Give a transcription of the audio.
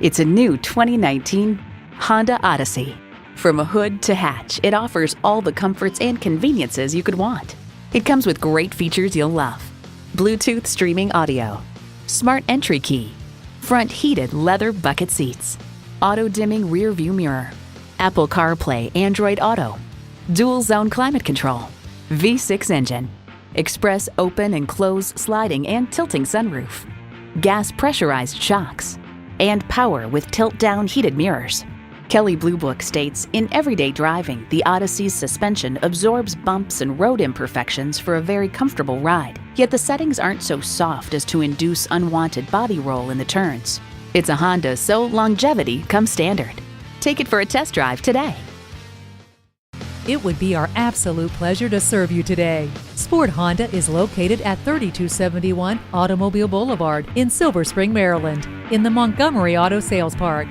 It's a new 2019 Honda Odyssey. From a hood to hatch, it offers all the comforts and conveniences you could want. It comes with great features you'll love: Bluetooth streaming audio, smart entry key, front heated leather bucket seats, auto-dimming rear view mirror, Apple CarPlay Android Auto, dual zone climate control, V6 engine, express open and close sliding and tilting sunroof, gas pressurized shocks, and power with tilt-down heated mirrors. Kelley Blue Book states, in everyday driving, the Odyssey's suspension absorbs bumps and road imperfections for a very comfortable ride. Yet the settings aren't so soft as to induce unwanted body roll in the turns. It's a Honda, so longevity comes standard. Take it for a test drive today. It would be our absolute pleasure to serve you today. Sport Honda is located at 3271 Automobile Boulevard in Silver Spring, Maryland, in the Montgomery Auto Sales Park.